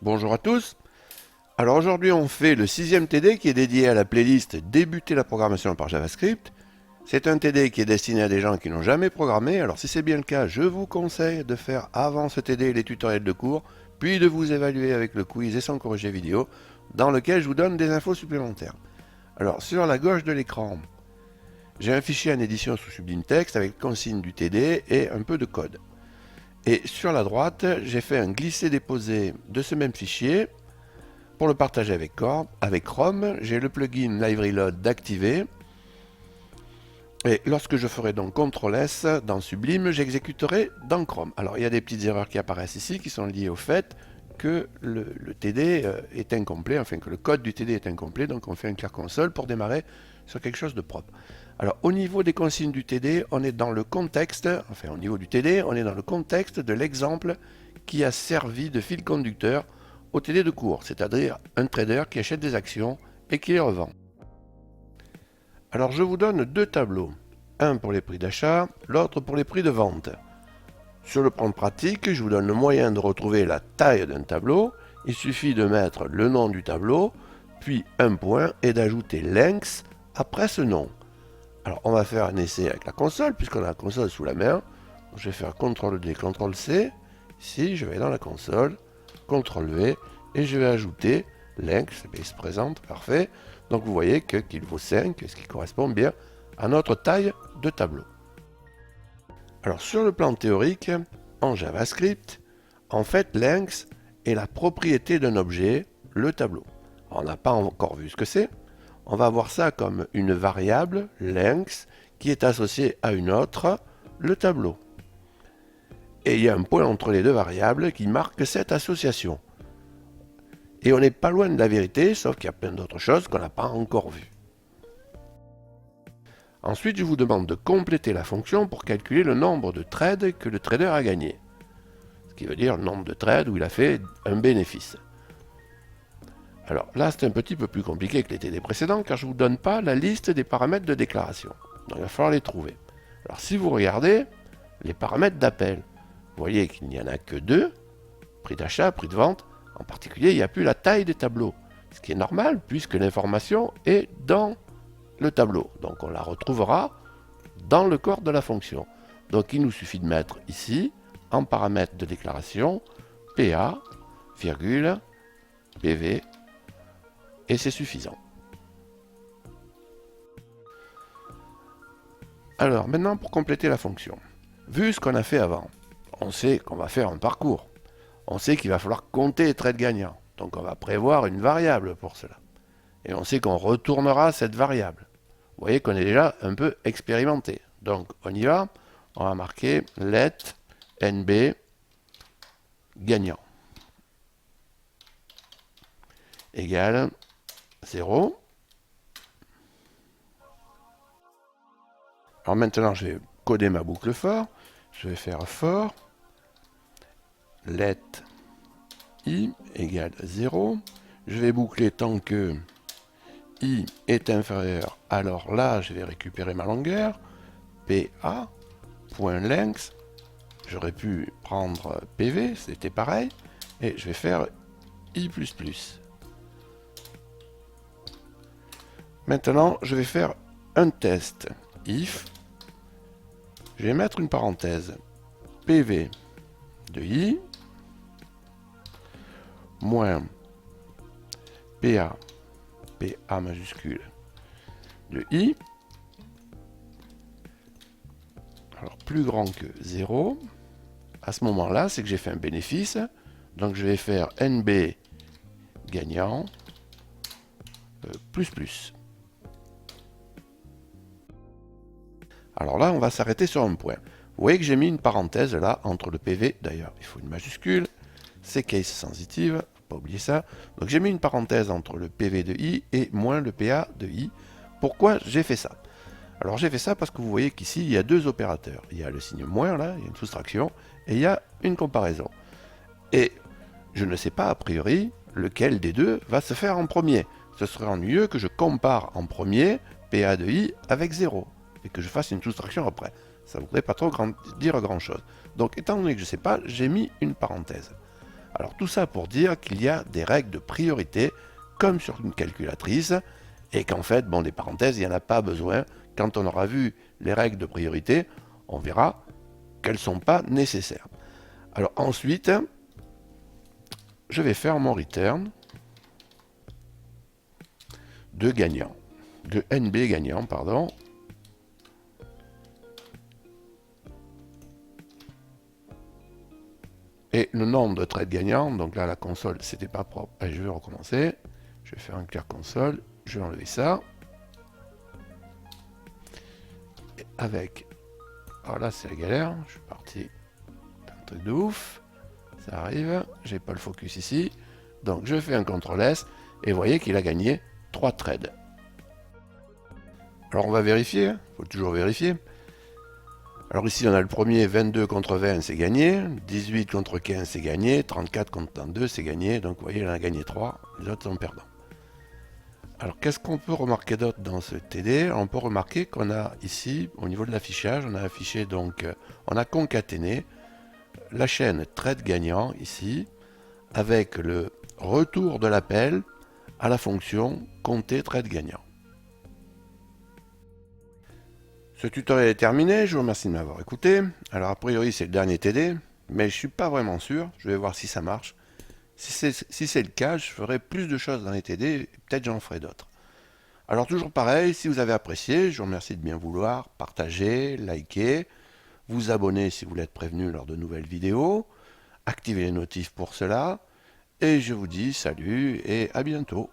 Bonjour à tous. Alors aujourd'hui on fait le sixième TD qui est dédié à la playlist Débuter la programmation par JavaScript. C'est un TD qui est destiné à des gens qui n'ont jamais programmé. Alors si c'est bien le cas, je vous conseille de faire avant ce TD les tutoriels de cours, puis de vous évaluer avec le quiz et son corrigé vidéo, dans lequel je vous donne des infos supplémentaires. Alors sur la gauche de l'écran, j'ai un fichier en édition sous Sublime Text avec consigne du TD et un peu de code. Et sur la droite, j'ai fait un glisser-déposer de ce même fichier. Pour le partager avec Chrome, j'ai le plugin Library Load d'activer. Et lorsque je ferai donc CTRL S dans Sublime, j'exécuterai dans Chrome. Alors il y a des petites erreurs qui apparaissent ici qui sont liées au fait que le TD est incomplet, enfin que le code du TD est incomplet, donc on fait un clear console pour démarrer sur quelque chose de propre. Alors au niveau des consignes du TD, on est dans le contexte, enfin au niveau du TD, on est dans le contexte de l'exemple qui a servi de fil conducteur au TD de cours, c'est-à-dire un trader qui achète des actions et qui les revend. Alors je vous donne deux tableaux, un pour les prix d'achat, l'autre pour les prix de vente. Sur le plan pratique, je vous donne le moyen de retrouver la taille d'un tableau. Il suffit de mettre le nom du tableau, puis un point et d'ajouter length après ce nom. Alors on va faire un essai avec la console, puisqu'on a la console sous la main. Je vais faire CTRL-D, CTRL-C. Ici, je vais dans la console, CTRL-V, et je vais ajouter length, il se présente, parfait. Donc vous voyez qu'il vaut 5, ce qui correspond bien à notre taille de tableau. Alors sur le plan théorique, en JavaScript, en fait length est la propriété d'un objet, le tableau. On n'a pas encore vu ce que c'est. On va voir ça comme une variable, length, qui est associée à une autre, le tableau. Et il y a un point entre les deux variables qui marque cette association. Et on n'est pas loin de la vérité, sauf qu'il y a plein d'autres choses qu'on n'a pas encore vues. Ensuite, je vous demande de compléter la fonction pour calculer le nombre de trades que le trader a gagné. Ce qui veut dire le nombre de trades où il a fait un bénéfice. Alors là, c'est un petit peu plus compliqué que les TD précédents, car je ne vous donne pas la liste des paramètres de déclaration. Donc il va falloir les trouver. Alors si vous regardez les paramètres d'appel, vous voyez qu'il n'y en a que deux, prix d'achat, prix de vente. En particulier, il n'y a plus la taille des tableaux, ce qui est normal puisque l'information est dans le tableau. Donc on la retrouvera dans le corps de la fonction. Donc il nous suffit de mettre ici, en paramètre de déclaration, PA, virgule, PV, et c'est suffisant. Alors maintenant pour compléter la fonction, vu ce qu'on a fait avant, on sait qu'on va faire un parcours. On sait qu'il va falloir compter les trades gagnants. Donc on va prévoir une variable pour cela. Et on sait qu'on retournera cette variable. Vous voyez qu'on est déjà un peu expérimenté. Donc on y va. On va marquer let nb gagnant égale 0. Alors maintenant je vais coder ma boucle for. Je vais faire for let i égale 0. Je vais boucler tant que i est inférieur. Alors là, je vais récupérer ma longueur. PA.length. J'aurais pu prendre PV, c'était pareil. Et je vais faire i++. Maintenant, je vais faire un test. If. Je vais mettre une parenthèse. PV de i moins PA, PA majuscule, de i, alors plus grand que 0, à ce moment-là, c'est que j'ai fait un bénéfice, donc je vais faire NB gagnant, plus. Alors là, on va s'arrêter sur un point. Vous voyez que j'ai mis une parenthèse là, entre le PV, d'ailleurs, il faut une majuscule, c'est case sensitive, pas oublier ça. Donc j'ai mis une parenthèse entre le PV de i et moins le PA de i. Pourquoi j'ai fait ça? Alors j'ai fait ça parce que vous voyez qu'ici il y a deux opérateurs. Il y a le signe moins là, il y a une soustraction, et il y a une comparaison. Et je ne sais pas a priori lequel des deux va se faire en premier. Ce serait ennuyeux que je compare en premier PA de i avec 0 et que je fasse une soustraction après. Ça ne voudrait pas trop dire grand chose. Donc étant donné que je ne sais pas, j'ai mis une parenthèse. Alors tout ça pour dire qu'il y a des règles de priorité, comme sur une calculatrice, et qu'en fait, bon, des parenthèses, il n'y en a pas besoin. Quand on aura vu les règles de priorité, on verra qu'elles ne sont pas nécessaires. Alors ensuite, je vais faire mon return de gagnant, de NB gagnant, pardon. Et le nombre de trades gagnants, donc là la console c'était pas propre, allez, je vais recommencer, je vais faire un clear console, je vais enlever ça, et avec, alors là c'est la galère, je suis parti, un truc de ouf, ça arrive, j'ai pas le focus ici, donc je fais un CTRL S, et vous voyez qu'il a gagné 3 trades. Alors on va vérifier, il faut toujours vérifier. Alors ici on a le premier, 22 contre 20 c'est gagné, 18 contre 15 c'est gagné, 34 contre 32 c'est gagné, donc vous voyez il en a gagné 3, les autres sont perdants. Alors qu'est-ce qu'on peut remarquer d'autre dans ce TD? On peut remarquer qu'on a ici, au niveau de l'affichage, on a affiché donc, on a concaténé la chaîne trade gagnant ici, avec le retour de l'appel à la fonction compter trade gagnant. Ce tutoriel est terminé, je vous remercie de m'avoir écouté. Alors a priori c'est le dernier TD, mais je ne suis pas vraiment sûr, je vais voir si ça marche. Si c'est le cas, je ferai plus de choses dans les TD, peut-être j'en ferai d'autres. Alors toujours pareil, si vous avez apprécié, je vous remercie de bien vouloir partager, liker, vous abonner si vous voulez être prévenu lors de nouvelles vidéos, activer les notifs pour cela, et je vous dis salut et à bientôt.